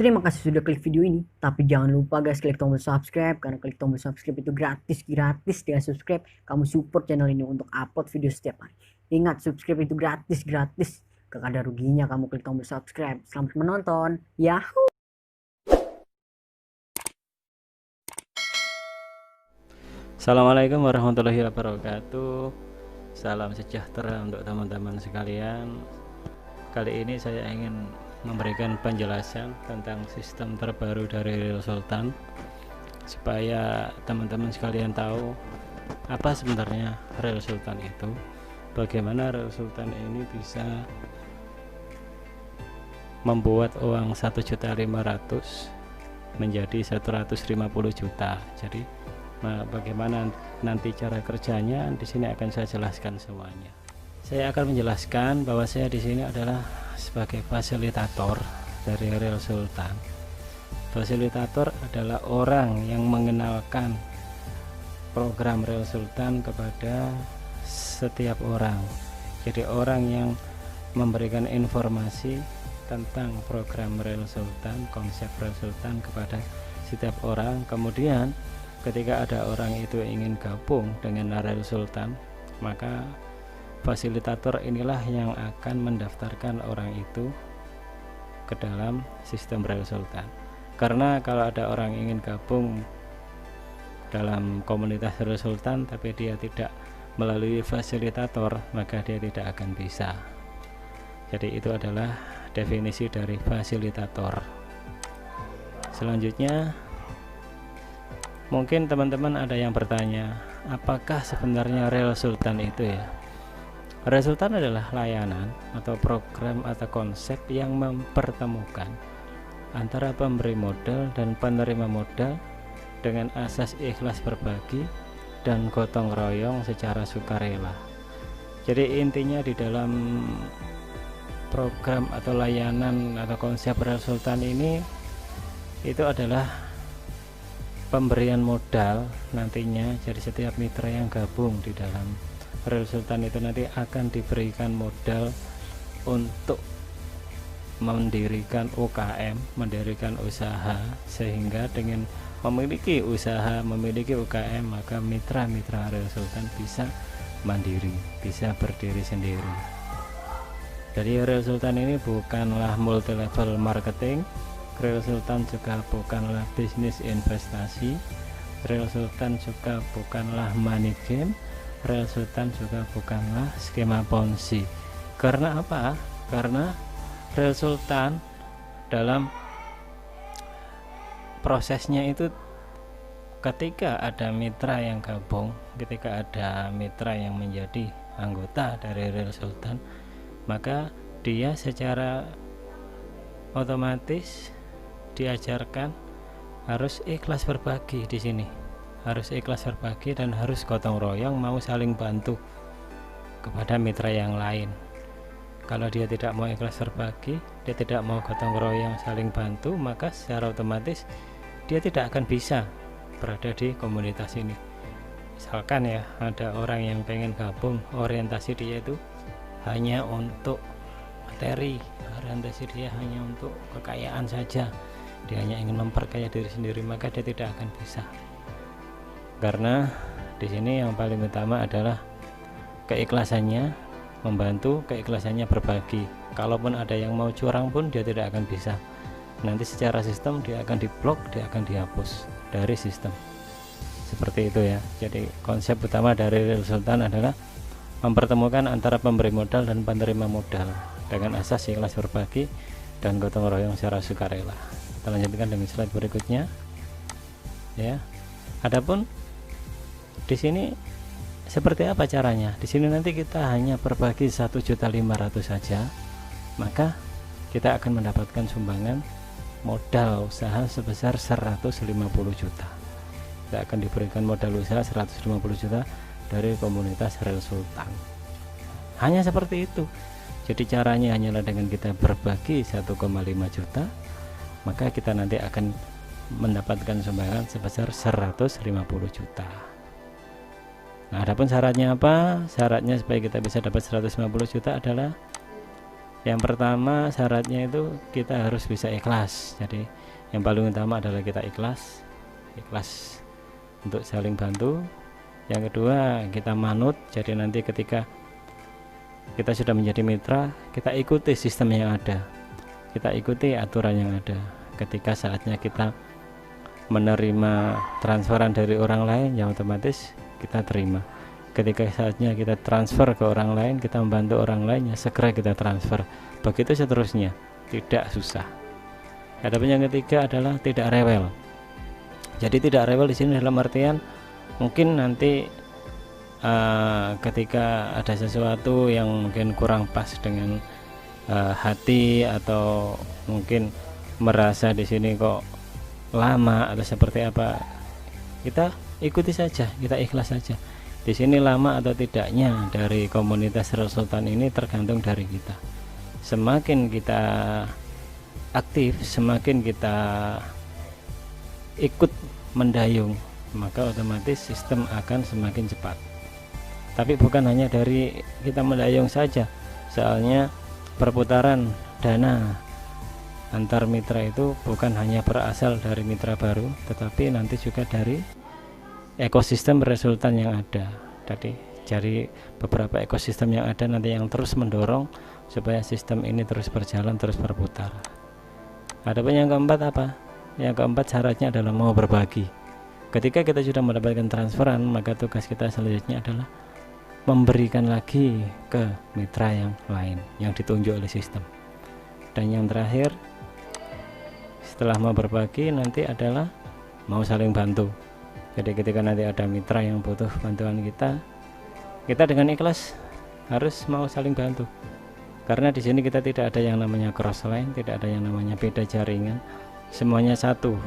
Terima kasih sudah klik video ini, tapi jangan lupa guys klik tombol subscribe, karena klik tombol subscribe itu gratis dengan subscribe kamu support channel ini untuk upload video setiap hari. Ingat, subscribe itu gratis, gak ada ruginya kamu klik tombol subscribe. Selamat menonton, Yahoo! Assalamualaikum warahmatullahi wabarakatuh. Salam sejahtera untuk teman-teman sekalian. Kali ini saya ingin memberikan penjelasan tentang sistem terbaru dari Real Sultan, supaya teman-teman sekalian tahu apa sebenarnya Real Sultan itu, bagaimana Real Sultan ini bisa membuat uang 1.500.000 menjadi 150 juta. Jadi bagaimana nanti cara kerjanya, di sini akan saya jelaskan semuanya. Saya akan menjelaskan bahwa saya di sini adalah sebagai fasilitator dari Real Sultan. Fasilitator adalah orang yang mengenalkan program Real Sultan kepada setiap orang. Jadi orang yang memberikan informasi tentang program Real Sultan, konsep Real Sultan kepada setiap orang. Kemudian ketika ada orang itu ingin gabung dengan Real Sultan, maka fasilitator inilah yang akan mendaftarkan orang itu ke dalam sistem Real Sultan. Karena kalau ada orang ingin gabung dalam komunitas Real Sultan tapi dia tidak melalui fasilitator, maka dia tidak akan bisa. Jadi itu adalah definisi dari fasilitator. Selanjutnya, mungkin teman-teman ada yang bertanya, apakah sebenarnya Real Sultan itu ya? Real Sultan adalah layanan atau program atau konsep yang mempertemukan antara pemberi modal dan penerima modal dengan asas ikhlas berbagi dan gotong royong secara sukarela. Jadi intinya di dalam program atau layanan atau konsep Real Sultan ini itu adalah pemberian modal nantinya. Jadi setiap mitra yang gabung di dalam Real Sultan itu nanti akan diberikan modal untuk mendirikan UKM, mendirikan usaha, sehingga dengan memiliki usaha, memiliki UKM, maka mitra-mitra Real Sultan bisa mandiri, bisa berdiri sendiri. Jadi Real Sultan ini bukanlah multi level marketing, Real Sultan juga bukanlah bisnis investasi, Real Sultan juga bukanlah money game, Real Sultan juga bukanlah skema ponzi. Karena apa? Karena Real Sultan dalam prosesnya itu, ketika ada mitra yang gabung, ketika ada mitra yang menjadi anggota dari Real Sultan, maka dia secara otomatis diajarkan harus ikhlas berbagi di sini. Harus ikhlas berbagi dan harus gotong royong, mau saling bantu kepada mitra yang lain. Kalau dia tidak mau ikhlas berbagi, dia tidak mau gotong royong saling bantu, maka secara otomatis dia tidak akan bisa berada di komunitas ini. Misalkan ya, ada orang yang pengen gabung, orientasi dia itu hanya untuk materi, orientasi dia hanya untuk kekayaan saja, dia hanya ingin memperkaya diri sendiri, maka dia tidak akan bisa. Karena di sini yang paling utama adalah keikhlasannya membantu, keikhlasannya berbagi. Kalaupun ada yang mau curang pun dia tidak akan bisa. Nanti secara sistem dia akan diblok, dia akan dihapus dari sistem. Seperti itu ya. Jadi konsep utama dari Real Sultan adalah mempertemukan antara pemberi modal dan penerima modal dengan asas ikhlas berbagi dan gotong royong secara sukarela. Kita lanjutkan dengan slide berikutnya. Ya. Adapun di sini seperti apa caranya? Di sini nanti kita hanya berbagi 1.500.000 saja, maka kita akan mendapatkan sumbangan modal usaha sebesar 150 juta. Kita akan diberikan modal usaha 150 juta dari komunitas Real Sultan. Hanya seperti itu. Jadi caranya hanyalah dengan kita berbagi 1,5 juta, maka kita nanti akan mendapatkan sumbangan sebesar 150 juta. Nah, adapun syaratnya apa? Syaratnya supaya kita bisa dapat 150 juta adalah Yang pertama syaratnya itu kita harus bisa ikhlas. Jadi yang paling utama adalah kita ikhlas untuk saling bantu. Yang kedua kita manut, jadi nanti ketika kita sudah menjadi mitra, kita ikuti sistem yang ada, kita ikuti aturan yang ada. Ketika saatnya kita menerima transferan dari orang lain, ya otomatis kita terima. Ketika saatnya kita transfer ke orang lain, kita membantu orang lain, ya segera kita transfer. Begitu seterusnya, tidak susah. Adapun yang ketiga adalah tidak rewel. Jadi tidak rewel di sini dalam artian mungkin nanti ketika ada sesuatu yang mungkin kurang pas dengan hati, atau mungkin merasa di sini kok lama atau seperti apa, kita ikuti saja, kita ikhlas saja. Di sini lama atau tidaknya dari komunitas Real Sultan ini tergantung dari kita. Semakin kita aktif, semakin kita ikut mendayung, maka otomatis sistem akan semakin cepat. Tapi bukan hanya dari kita mendayung saja, soalnya perputaran dana antar mitra itu bukan hanya berasal dari mitra baru, tetapi nanti juga dari ekosistem resultan yang ada. Jadi dari beberapa ekosistem yang ada nanti yang terus mendorong supaya sistem ini terus berjalan, terus berputar. Adapun yang keempat apa? Yang keempat syaratnya adalah mau berbagi. Ketika kita sudah mendapatkan transferan, maka tugas kita selanjutnya adalah memberikan lagi ke mitra yang lain yang ditunjuk oleh sistem. Dan yang terakhir, setelah mau berbagi nanti adalah mau saling bantu. Jadi ketika nanti ada mitra yang butuh bantuan kita dengan ikhlas harus mau saling bantu. Karena di sini kita tidak ada yang namanya cross line, tidak ada yang namanya beda jaringan. Semuanya satu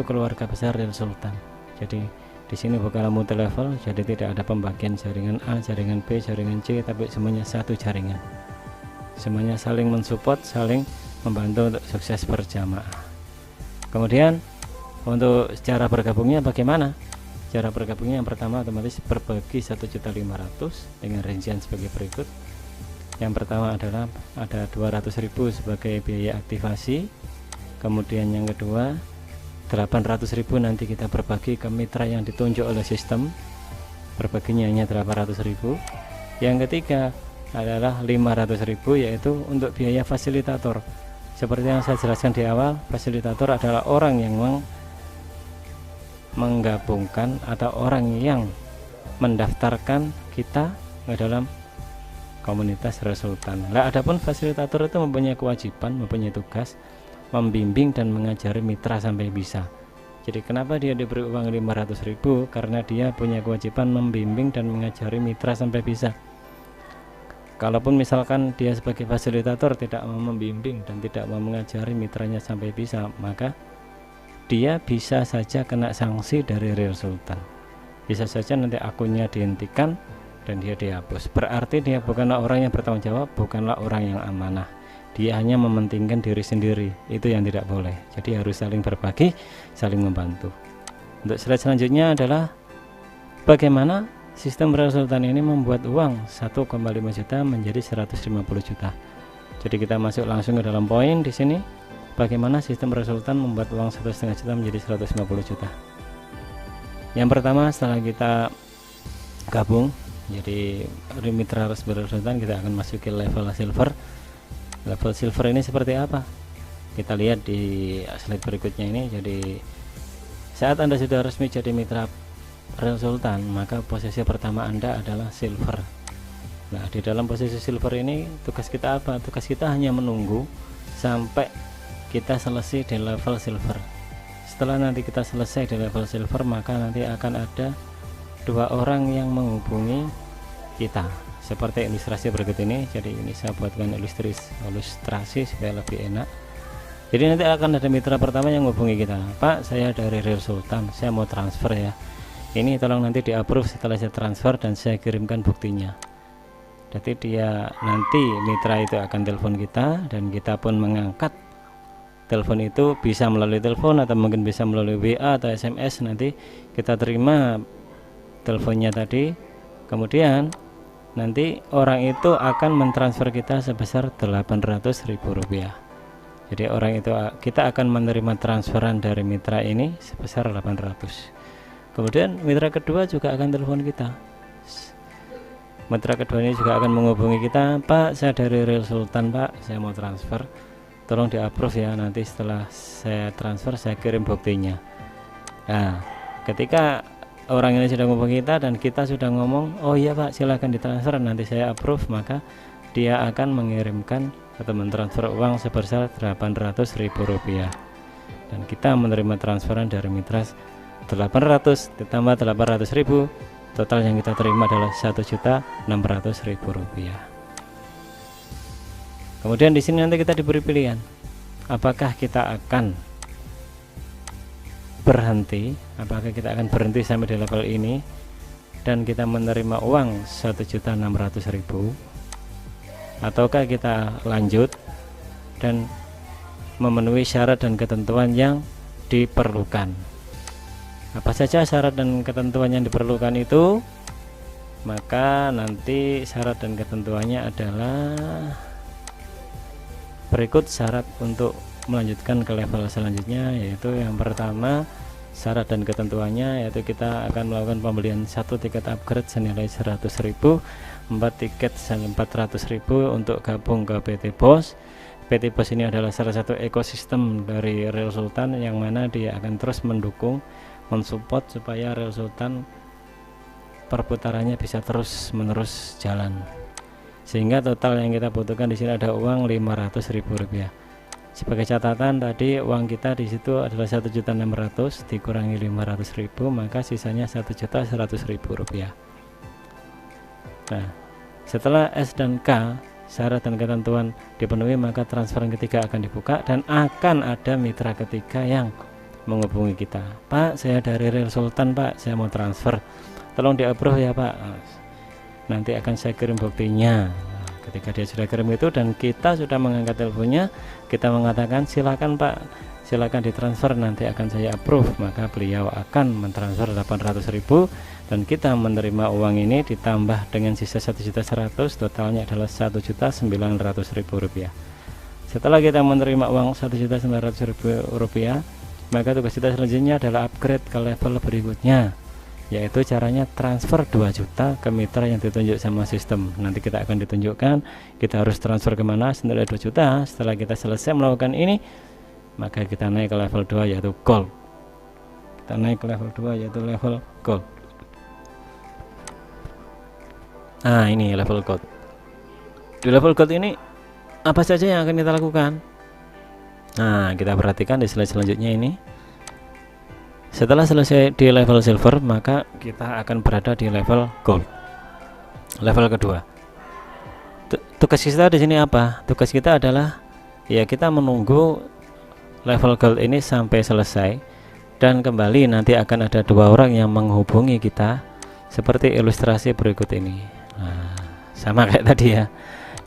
keluarga besar Real Sultan. Jadi di sini bukanlah multi level, jadi tidak ada pembagian jaringan A, jaringan B, jaringan C, tapi semuanya satu jaringan. Semuanya saling mensupport, saling membantu untuk sukses berjamaah. Kemudian untuk cara bergabungnya bagaimana? Cara bergabungnya yang pertama otomatis berbagi 1.500.000 dengan rincian sebagai berikut. Yang pertama adalah ada 200.000 sebagai biaya aktivasi. Kemudian yang kedua 800.000 nanti kita berbagi ke mitra yang ditunjuk oleh sistem, berbaginya hanya 800.000. Yang ketiga adalah 500.000 yaitu untuk biaya fasilitator. Seperti yang saya jelaskan di awal, fasilitator adalah orang yang menggabungkan atau orang yang mendaftarkan kita ke dalam komunitas Real Sultan. Nah, adapun fasilitator itu mempunyai kewajiban, mempunyai tugas membimbing dan mengajari mitra sampai bisa. Jadi kenapa dia diberi uang 500.000? Karena dia punya kewajiban membimbing dan mengajari mitra sampai bisa. Kalaupun misalkan dia sebagai fasilitator tidak mau membimbing dan tidak mau mengajari mitranya sampai bisa, maka dia bisa saja kena sanksi dari Real Sultan. Bisa saja nanti akunnya dihentikan dan dia dihapus. Berarti dia bukanlah orang yang bertanggung jawab, bukanlah orang yang amanah. Dia hanya mementingkan diri sendiri. Itu yang tidak boleh. Jadi harus saling berbagi, saling membantu. Untuk slide selanjutnya adalah bagaimana sistem Real Sultan ini membuat uang 1,5 juta menjadi 150 juta. Jadi kita masuk langsung ke dalam poin di sini. Bagaimana sistem Real Sultan membuat uang 1,5 juta menjadi 150 juta. Yang pertama, setelah kita gabung jadi mitra resmi Real Sultan, kita akan masuk ke level silver. Level silver ini seperti apa? Kita lihat di slide berikutnya ini. Jadi saat Anda sudah resmi jadi mitra Real Sultan, maka posisi pertama Anda adalah silver. Nah, di dalam posisi silver ini tugas kita apa? Tugas kita hanya menunggu sampai kita selesai di level silver. Setelah nanti kita selesai di level silver, maka nanti akan ada 2 orang yang menghubungi kita seperti ilustrasi berikut ini. Jadi ini saya buatkan ilustrasi supaya lebih enak. Jadi nanti akan ada mitra pertama yang menghubungi kita. Pak, saya dari Real Sultan, saya mau transfer ya. Ini tolong nanti di approve setelah saya transfer dan saya kirimkan buktinya. Jadi dia nanti mitra itu akan telepon kita dan kita pun mengangkat telepon itu, bisa melalui telepon atau mungkin bisa melalui WA atau SMS. Nanti kita terima teleponnya tadi, kemudian nanti orang itu akan mentransfer kita sebesar Rp800.000. Jadi orang itu, kita akan menerima transferan dari mitra ini sebesar 800. Kemudian mitra kedua juga akan telepon kita. Mitra kedua ini juga akan menghubungi kita, Pak, saya dari Real Sultan, Pak, saya mau transfer, tolong di approve ya, nanti setelah saya transfer saya kirim buktinya. Nah, ketika orang ini sudah menghubungi kita dan kita sudah ngomong, oh iya Pak, silahkan ditransfer, nanti saya approve, maka dia akan mengirimkan atau mentransfer uang sebesar Rp800.000, dan kita menerima transferan dari mitra 800 ditambah 800.000, total yang kita terima adalah Rp1.600.000. Kemudian di sini nanti kita diberi pilihan, apakah kita akan berhenti, apakah kita akan berhenti sampai di level ini dan kita menerima uang Rp1.600.000, ataukah kita lanjut dan memenuhi syarat dan ketentuan yang diperlukan. Apa saja syarat dan ketentuan yang diperlukan itu? Maka nanti syarat dan ketentuannya adalah berikut syarat untuk melanjutkan ke level selanjutnya, yaitu yang pertama syarat dan ketentuannya yaitu kita akan melakukan pembelian satu tiket upgrade senilai 100.000, 4 tiket senilai 400.000 untuk gabung ke PT Pos. PT Pos ini adalah salah satu ekosistem dari Real Sultan yang mana dia akan terus mendukung, mensupport supaya Real Sultan perputarannya bisa terus menerus jalan, sehingga total yang kita butuhkan di sini ada uang Rp500.000. Sebagai catatan tadi uang kita di situ adalah 1.600.000 dikurangi 500.000, maka sisanya Rp1.100.000. Nah, setelah S dan K syarat dan ketentuan dipenuhi, maka transferan ketiga akan dibuka dan akan ada mitra ketiga yang menghubungi kita. Pak, saya dari Real Sultan, Pak, saya mau transfer, tolong di approve ya Pak, nanti akan saya kirim buktinya. Ketika dia sudah kirim itu dan kita sudah mengangkat teleponnya, kita mengatakan silakan Pak, silakan ditransfer, nanti akan saya approve, maka beliau akan mentransfer 800.000 dan kita menerima uang ini ditambah dengan sisa 1.100.000, totalnya adalah Rp1.900.000. Setelah kita menerima uang Rp1.900.000, maka tugas kita selanjutnya adalah upgrade ke level berikutnya, yaitu caranya transfer 2 juta ke mitra yang ditunjuk sama sistem. Nanti kita akan ditunjukkan kita harus transfer kemana senilai 2 juta. Setelah kita selesai melakukan ini, maka kita naik ke level 2 yaitu gold. Kita naik ke level 2 yaitu level gold. Nah, ini level gold. Di level gold ini apa saja yang akan kita lakukan? Nah, kita perhatikan di slide selanjutnya ini. Setelah selesai di level silver, maka kita akan berada di level gold, level kedua. Tugas kita di sini apa? Tugas kita adalah ya kita menunggu level gold ini sampai selesai dan kembali nanti akan ada 2 orang yang menghubungi kita seperti ilustrasi berikut ini. Nah, sama kayak tadi ya.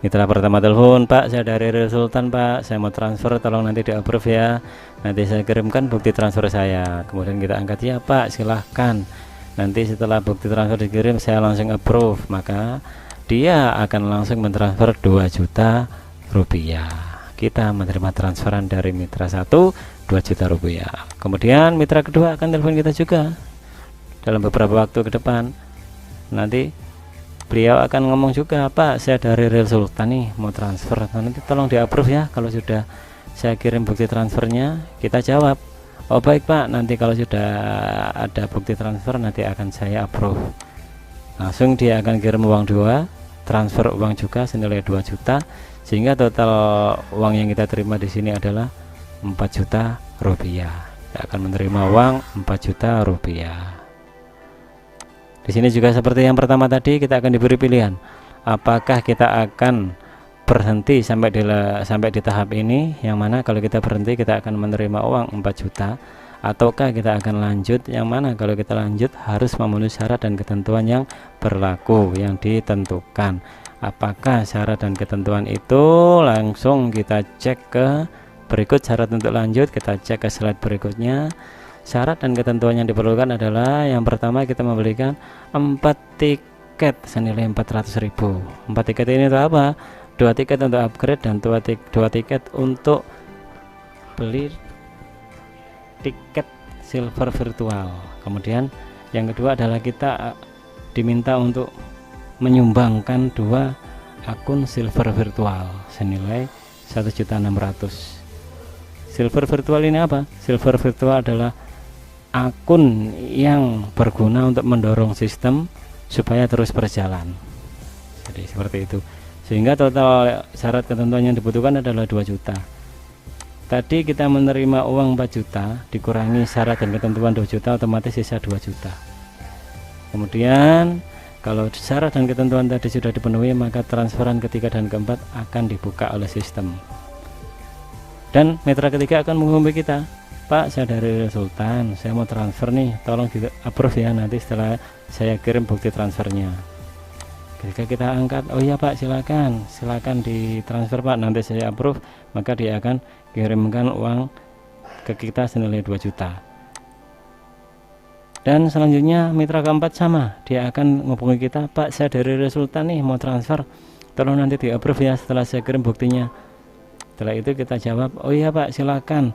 Mitra pertama telepon, Pak, saya dari Real Sultan, Pak, saya mau transfer, tolong nanti di approve ya, nanti saya kirimkan bukti transfer saya. Kemudian kita angkat, ya Pak, silahkan, nanti setelah bukti transfer dikirim saya langsung approve, maka dia akan langsung mentransfer 2 juta rupiah. Kita menerima transferan dari mitra 1 2 juta rupiah. Kemudian mitra kedua akan telepon kita juga dalam beberapa waktu ke depan. Nanti beliau akan ngomong juga, Pak, saya dari Real Sultan nih mau transfer, nanti tolong di approve ya. Kalau sudah saya kirim bukti transfernya, kita jawab, oh baik Pak, nanti kalau sudah ada bukti transfer nanti akan saya approve. Langsung dia akan kirim uang 2, transfer uang juga senilai 2 juta, sehingga total uang yang kita terima di sini adalah 4 juta rupiah. Kita akan menerima uang 4 juta rupiah. Di sini juga seperti yang pertama tadi, kita akan diberi pilihan apakah kita akan berhenti sampai di tahap ini, yang mana kalau kita berhenti kita akan menerima uang 4 juta, ataukah kita akan lanjut, yang mana kalau kita lanjut harus memenuhi syarat dan ketentuan yang berlaku yang ditentukan. Apakah syarat dan ketentuan itu, langsung kita cek ke berikut syarat untuk lanjut, kita cek ke slide berikutnya. Syarat dan ketentuan yang diperlukan adalah yang pertama kita membelikan 4 tiket tiket senilai 400.000. 4 tiket ini untuk apa? 2 tiket untuk upgrade dan 2 tiket untuk beli tiket silver virtual. Kemudian yang kedua adalah kita diminta untuk menyumbangkan 2 akun silver virtual senilai 1.600.000. Silver virtual ini apa? Silver virtual adalah akun yang berguna untuk mendorong sistem supaya terus berjalan. Jadi seperti itu. Sehingga total syarat ketentuan yang dibutuhkan adalah 2 juta. Tadi kita menerima uang 4 juta dikurangi syarat dan ketentuan 2 juta, otomatis sisa 2 juta. Kemudian kalau syarat dan ketentuan tadi sudah dipenuhi, maka transferan ketiga dan keempat akan dibuka oleh sistem. Dan mitra ketiga akan menghubungi kita, Pak, saya dari Sultan, saya mau transfer nih, tolong di approve ya, nanti setelah saya kirim bukti transfernya. Ketika kita angkat, oh iya Pak, silakan ditransfer Pak, nanti saya approve, maka dia akan kirimkan uang ke kita senilai 2 juta. Dan selanjutnya mitra keempat sama, dia akan menghubungi kita, Pak, saya dari Sultan nih, mau transfer, tolong nanti di approve ya setelah saya kirim buktinya. Setelah itu kita jawab, oh iya Pak, silakan,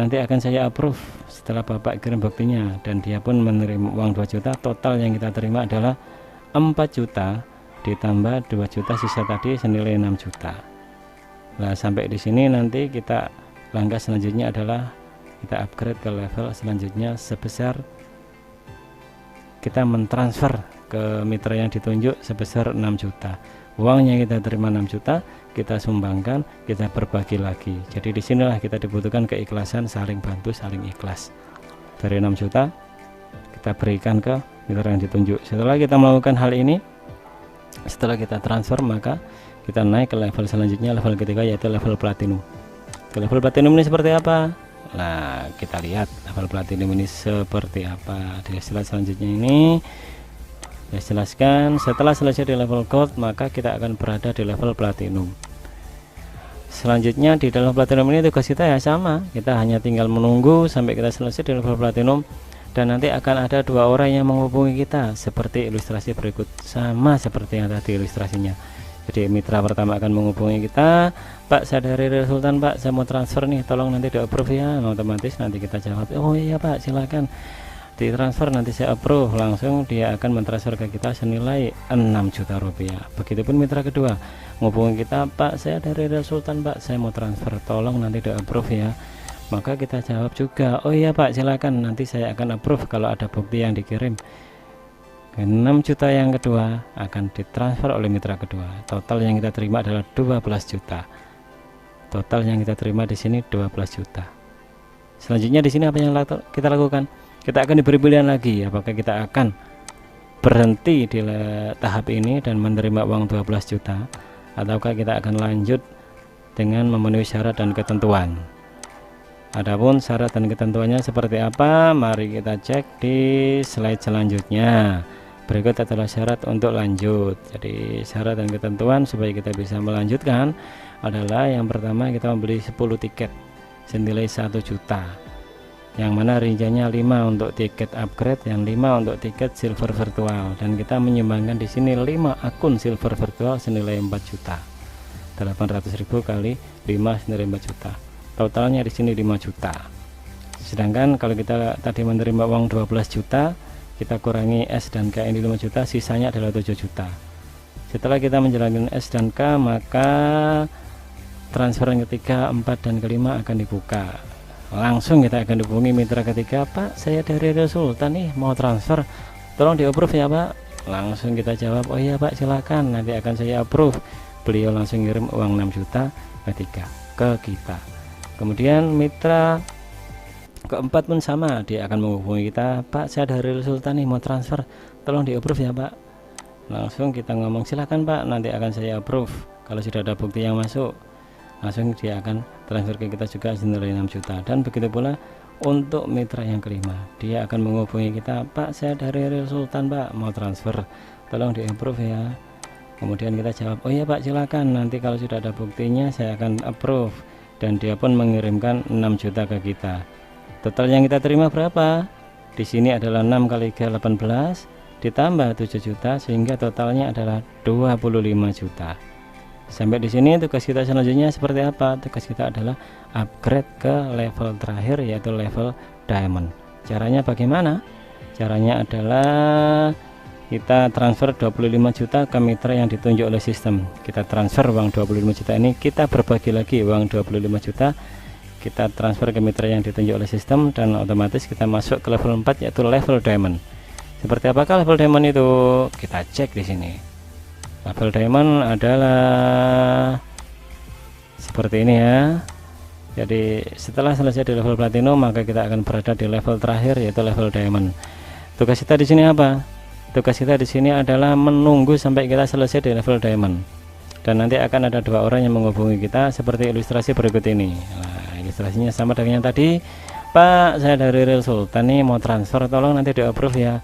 nanti akan saya approve setelah Bapak kirim buktinya. Dan dia pun menerima uang 2 juta. Total yang kita terima adalah 4 juta ditambah 2 juta sisa tadi senilai 6 juta. Nah, sampai di sini nanti kita langkah selanjutnya adalah kita upgrade ke level selanjutnya sebesar kita mentransfer ke mitra yang ditunjuk sebesar 6 juta. Uang yang kita terima 6 juta kita sumbangkan, kita berbagi lagi. Jadi disinilah kita dibutuhkan keikhlasan, saling bantu, saling ikhlas. Dari 6 juta kita berikan ke mitra yang ditunjuk. Setelah kita melakukan hal ini, setelah kita transfer, maka kita naik ke level selanjutnya, level ketiga, yaitu level platinum. Ke level platinum ini seperti apa? Nah, kita lihat level platinum ini seperti apa di slide selanjutnya ini. Saya jelaskan, setelah selesai di level gold, maka kita akan berada di level platinum. Selanjutnya di dalam platinum ini tugas kita ya sama, kita hanya tinggal menunggu sampai kita selesai di level platinum, dan nanti akan ada 2 orang yang menghubungi kita seperti ilustrasi berikut, sama seperti yang tadi ilustrasinya. Jadi mitra pertama akan menghubungi kita, Pak, saya dari Sultan Pak, saya mau transfer nih, tolong nanti di approve ya. Otomatis nanti kita jawab, oh iya Pak, silakan ditransfer, nanti saya approve. Langsung dia akan mentransfer ke kita senilai 6 juta rupiah. Begitupun mitra kedua menghubungi kita, Pak, saya dari Sultan Pak, saya mau transfer, tolong nanti di approve ya. Maka kita jawab juga, oh iya Pak, silakan, nanti saya akan approve kalau ada bukti yang dikirim. 6 juta yang kedua akan ditransfer oleh mitra kedua. Total yang kita terima adalah 12 juta. Total yang kita terima di sini 12 juta. Selanjutnya di sini apa yang kita lakukan? Kita akan diberi pilihan lagi, apakah kita akan berhenti di tahap ini dan menerima uang 12 juta, ataukah kita akan lanjut dengan memenuhi syarat dan ketentuan. Adapun syarat dan ketentuannya seperti apa, mari kita cek di slide selanjutnya. Berikut adalah syarat untuk lanjut. Jadi syarat dan ketentuan supaya kita bisa melanjutkan adalah yang pertama, kita membeli 10 tiket senilai 1 juta, yang mana rinciannya 5 untuk tiket upgrade, yang 5 untuk tiket silver virtual, dan kita menyumbangkan di sini 5 akun silver virtual senilai 4 juta. 800.000 kali 5 senilai 4 juta. Totalnya di sini 5 juta. Sedangkan kalau kita tadi menerima uang 12 juta, kita kurangi S dan K ini 5 juta, sisanya adalah 7 juta. Setelah kita menjalankan S dan K, maka transferan ketiga, 4 dan kelima akan dibuka. Langsung kita akan hubungi mitra ketiga, Pak, saya dari Sultan nih, mau transfer, tolong di approve ya Pak. Langsung kita jawab, oh iya Pak, silakan, nanti akan saya approve. Beliau langsung ngirim uang 6 juta ketiga ke kita. Kemudian mitra keempat pun sama, dia akan menghubungi kita, Pak, saya dari Sultan nih, mau transfer, tolong di approve ya Pak. Langsung kita ngomong, silakan Pak, nanti akan saya approve. Kalau sudah ada bukti yang masuk, langsung dia akan transfer ke kita juga senilai 6 juta. Dan begitu pula untuk mitra yang kelima, dia akan menghubungi kita, Pak, saya dari Sultan Pak, mau transfer, tolong di approve ya. Kemudian kita jawab, oh iya Pak, silakan, nanti kalau sudah ada buktinya saya akan approve. Dan dia pun mengirimkan 6 juta ke kita. Total yang kita terima berapa? Di sini adalah 6 kali 3 18, ditambah 7 juta sehingga totalnya adalah 25 juta. Sampai di sini tugas kita selanjutnya seperti apa? Tugas kita adalah upgrade ke level terakhir, yaitu level diamond. Caranya bagaimana? Caranya adalah kita transfer 25 juta ke mitra yang ditunjuk oleh sistem. Kita transfer uang 25 juta ini, kita berbagi lagi uang 25 juta, kita transfer ke mitra yang ditunjuk oleh sistem, dan otomatis kita masuk ke level 4, yaitu level diamond. Seperti apakah level diamond itu? Kita cek di sini. Level diamond adalah seperti ini ya. Jadi setelah selesai di level platinum, maka kita akan berada di level terakhir, yaitu level diamond. Tugas kita di sini apa? Tugas kita di sini adalah menunggu sampai kita selesai di level diamond, dan nanti akan ada 2 orang yang menghubungi kita seperti ilustrasi berikut ini. Nah, ilustrasinya sama dengan yang tadi. Pak, saya dari Real Sultan nih, mau transfer, tolong nanti di approve ya.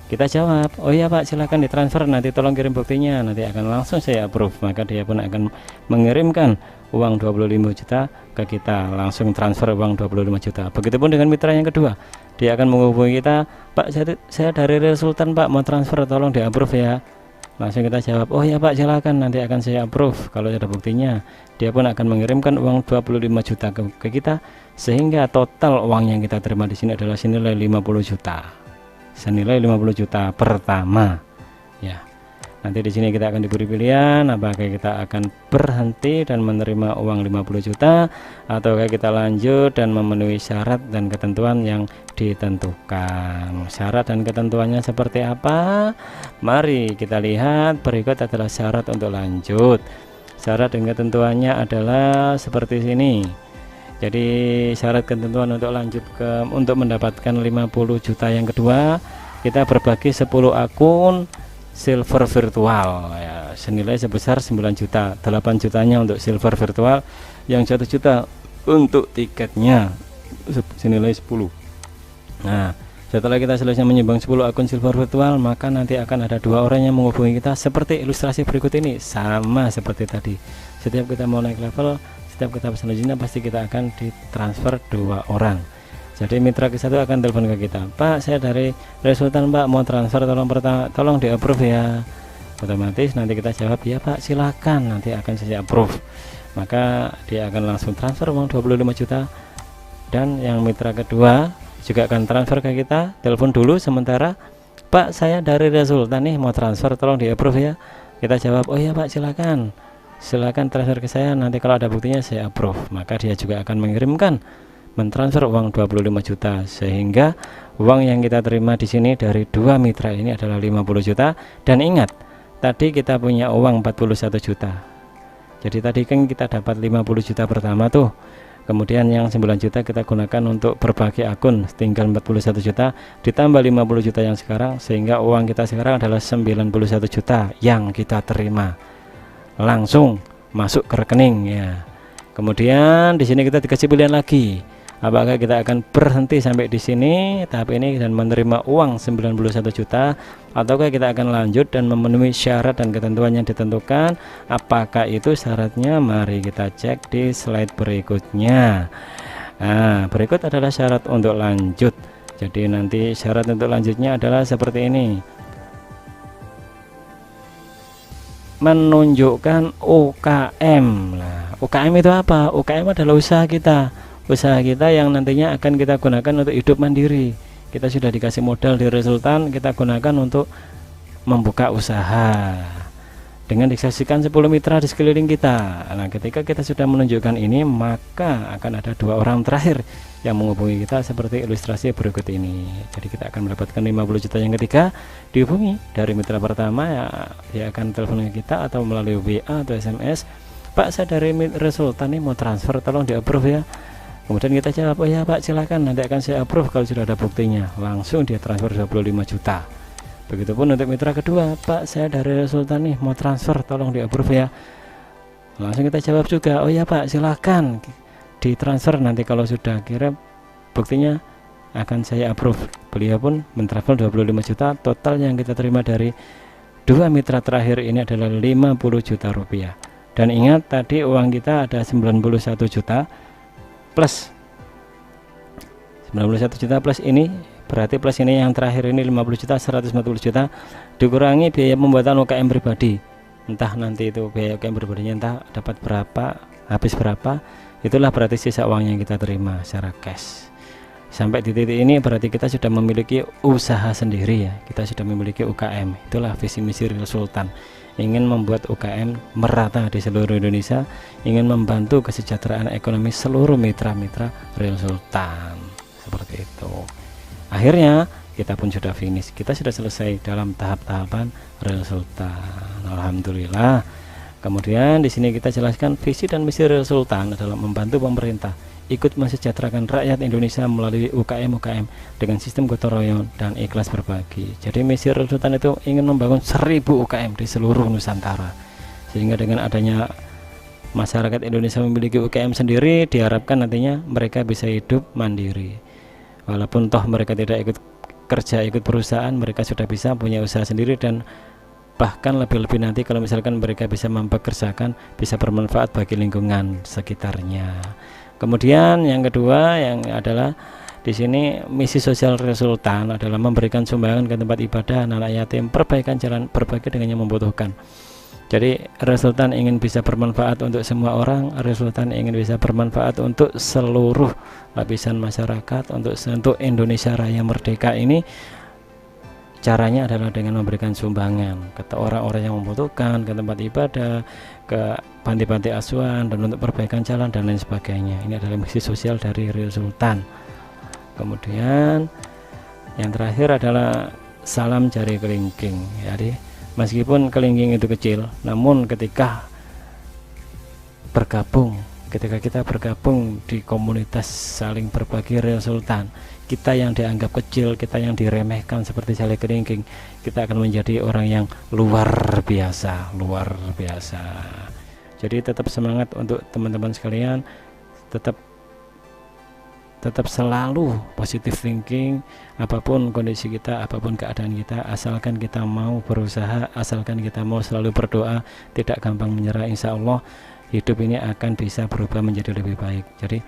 Kita jawab, oh iya Pak, silahkan ditransfer, nanti tolong kirim buktinya, nanti akan langsung saya approve. Maka dia pun akan mengirimkan uang 25 juta ke kita, langsung transfer uang 25 juta. Begitupun dengan mitra yang kedua, dia akan menghubungi kita, Pak, saya dari Real Sultan Pak, mau transfer, tolong di approve ya. Langsung kita jawab, oh ya Pak, silakan, nanti akan saya approve. Kalau ada buktinya, dia pun akan mengirimkan uang 25 juta ke kita, sehingga total uang yang kita terima di sini adalah senilai 50 juta. Senilai 50 juta pertama ya. Nanti di sini kita akan diberi pilihan apakah kita akan berhenti dan menerima uang 50 juta, ataukah kita lanjut dan memenuhi syarat dan ketentuan yang ditentukan. Syarat dan ketentuannya seperti apa? Mari kita lihat. Berikut adalah syarat untuk lanjut. Syarat dan ketentuannya adalah seperti sini. Jadi syarat ketentuan untuk lanjut untuk mendapatkan 50 juta yang kedua, kita berbagi 10 akun silver virtual ya, senilai sebesar 9 juta. 8 jutanya untuk silver virtual, yang 1 juta untuk tiketnya senilai 10. Nah, setelah kita selesai menyumbang 10 akun silver virtual, maka nanti akan ada 2 orang yang menghubungi kita seperti ilustrasi berikut ini. Sama seperti tadi, setiap kita mau naik level, setiap kita selanjutnya pasti kita akan ditransfer 2 orang. Jadi mitra ke satu akan telepon ke kita, Pak, saya dari Resultan Pak, mau transfer, tolong di approve ya. Otomatis nanti kita jawab, ya Pak, silakan, nanti akan saya approve. Maka dia akan langsung transfer uang 25 juta. Dan yang mitra kedua juga akan transfer ke kita, telepon dulu sementara, Pak, saya dari Resultan nih, mau transfer, tolong di approve ya. Kita jawab, oh ya Pak, silakan transfer ke saya, nanti kalau ada buktinya saya approve. Maka dia juga akan mentransfer uang 25 juta, sehingga uang yang kita terima di sini dari 2 mitra ini adalah 50 juta. Dan ingat, tadi kita punya uang 41 juta. Jadi tadi kan kita dapat 50 juta pertama tuh, kemudian yang 9 juta kita gunakan untuk berbagi akun, tinggal 41 juta ditambah 50 juta yang sekarang, sehingga uang kita sekarang adalah 91 juta yang kita terima langsung masuk ke rekening ya. Kemudian di sini kita dikasih pilihan lagi, apakah kita akan berhenti sampai di sini tahap ini dan menerima uang 91 juta, ataukah kita akan lanjut dan memenuhi syarat dan ketentuan yang ditentukan. Apakah itu syaratnya? Mari kita cek di slide berikutnya. Nah, berikut adalah syarat untuk lanjut. Jadi nanti syarat untuk lanjutnya adalah seperti ini: menunjukkan UKM. Nah, UKM itu apa? UKM adalah usaha kita yang nantinya akan kita gunakan untuk hidup mandiri. Kita sudah dikasih modal di Resultan, kita gunakan untuk membuka usaha dengan disaksikan 10 mitra di sekeliling kita. Nah, ketika kita sudah menunjukkan ini, maka akan ada 2 orang terakhir yang menghubungi kita seperti ilustrasi berikut ini. Jadi kita akan mendapatkan 50 juta yang ketiga, dihubungi dari mitra pertama ya, dia akan telepon kita atau melalui WA atau SMS, Pak, saya dari Resultan nih, mau transfer, tolong di approve ya. Kemudian kita jawab, oh ya Pak, silakan, nanti akan saya approve kalau sudah ada buktinya. Langsung dia transfer 25 juta. Begitupun untuk mitra kedua, Pak, saya dari Resultan nih, mau transfer, tolong di approve ya. Langsung kita jawab juga, oh ya Pak, silakan ditransfer, nanti kalau sudah kirim buktinya akan saya approve. Beliau pun mentransfer 25 juta. Total yang kita terima dari 2 mitra terakhir ini adalah 50 juta rupiah. Dan ingat, tadi uang kita ada 91 juta plus 91 juta plus ini berarti plus ini yang terakhir ini 50 juta, 140 juta dikurangi biaya pembuatan UKM pribadi, entah nanti itu biaya UKM pribadinya entah dapat berapa, habis berapa, itulah berarti sisa uang yang kita terima secara cash. Sampai di titik ini berarti kita sudah memiliki usaha sendiri ya, kita sudah memiliki UKM. Itulah visi misi Real Sultan, ingin membuat UKM merata di seluruh Indonesia, ingin membantu kesejahteraan ekonomi seluruh mitra-mitra Real Sultan, seperti itu. Akhirnya kita pun sudah finish, kita sudah selesai dalam tahap-tahapan Real Sultan, alhamdulillah. Kemudian di sini kita jelaskan visi dan misi Real Sultan adalah membantu pemerintah ikut mensejahterakan rakyat Indonesia melalui UKM dengan sistem gotong royong dan ikhlas berbagi. Jadi misi Real Sultan itu ingin membangun 1000 UKM di seluruh Nusantara, sehingga dengan adanya masyarakat Indonesia memiliki UKM sendiri, diharapkan nantinya mereka bisa hidup mandiri. Walaupun toh mereka tidak ikut kerja, ikut perusahaan, mereka sudah bisa punya usaha sendiri, dan bahkan lebih-lebih nanti kalau misalkan mereka bisa mempekerjakan, bisa bermanfaat bagi lingkungan sekitarnya. Kemudian yang kedua yang adalah di sini misi sosial Real Sultan adalah memberikan sumbangan ke tempat ibadah anak yatim, perbaikan jalan, berbagi dengan yang membutuhkan. Jadi Real Sultan ingin bisa bermanfaat untuk semua orang, Real Sultan ingin bisa bermanfaat untuk seluruh lapisan masyarakat, untuk Indonesia Raya Merdeka ini. Caranya adalah dengan memberikan sumbangan ke orang-orang yang membutuhkan, ke tempat ibadah, ke panti-panti asuhan, dan untuk perbaikan jalan dan lain sebagainya. Ini adalah misi sosial dari Real Sultan. Kemudian yang terakhir adalah salam jari kelingking. Jadi meskipun kelingking itu kecil, namun ketika kita bergabung di komunitas saling berbagi Real Sultan, kita yang dianggap kecil, kita yang diremehkan seperti jari kelingking, kita akan menjadi orang yang luar biasa. Jadi tetap semangat untuk teman-teman sekalian, tetap selalu positive thinking, apapun kondisi kita, apapun keadaan kita, asalkan kita mau berusaha, asalkan kita mau selalu berdoa, tidak gampang menyerah, insya Allah hidup ini akan bisa berubah menjadi lebih baik. Jadi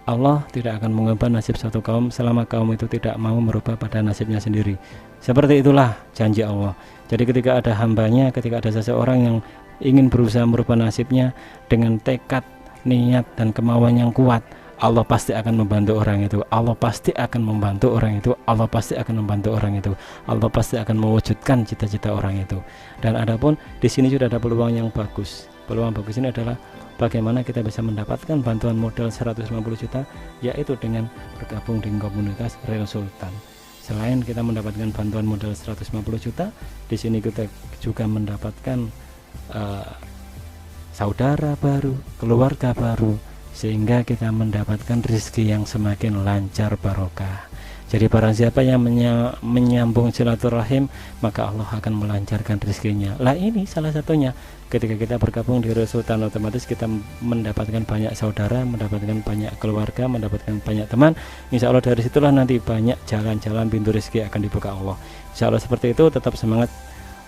Allah tidak akan mengubah nasib satu kaum selama kaum itu tidak mau merubah pada nasibnya sendiri. Seperti itulah janji Allah. Jadi ketika ada hambanya, ketika ada seseorang yang ingin berusaha merubah nasibnya dengan tekad, niat, dan kemauan yang kuat, Allah pasti akan membantu orang itu. Allah pasti akan membantu orang itu. Allah pasti akan membantu orang itu. Allah pasti akan mewujudkan cita-cita orang itu. Dan adapun di sini sudah ada peluang yang bagus. Peluang bagus ini adalah bagaimana kita bisa mendapatkan bantuan modal 150 juta, yaitu dengan bergabung di komunitas Real Sultan. Selain kita mendapatkan bantuan modal 150 juta, di sini kita juga mendapatkan saudara baru, keluarga baru, sehingga kita mendapatkan rezeki yang semakin lancar barokah. Jadi barang siapa yang menyambung silaturahim, maka Allah akan melancarkan rezekinya. Lah ini salah satunya, ketika kita bergabung di Real Sultan, otomatis kita mendapatkan banyak saudara, mendapatkan banyak keluarga, mendapatkan banyak teman. Insya Allah dari situlah nanti banyak jalan-jalan pintu rezeki akan dibuka Allah. Insya Allah seperti itu. Tetap semangat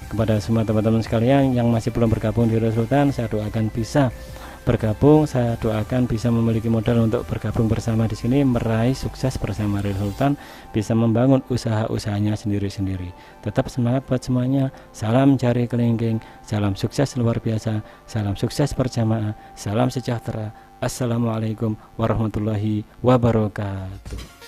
kepada semua teman-teman sekalian yang masih belum bergabung di Real Sultan. Saya doakan bisa bergabung, saya doakan bisa memiliki modal untuk bergabung bersama di sini, meraih sukses bersama Real Sultan, bisa membangun usaha-usahanya sendiri-sendiri. Tetap semangat buat semuanya. Salam jari kelingking, salam sukses luar biasa, salam sukses berjamaah, salam sejahtera. Assalamualaikum warahmatullahi wabarakatuh.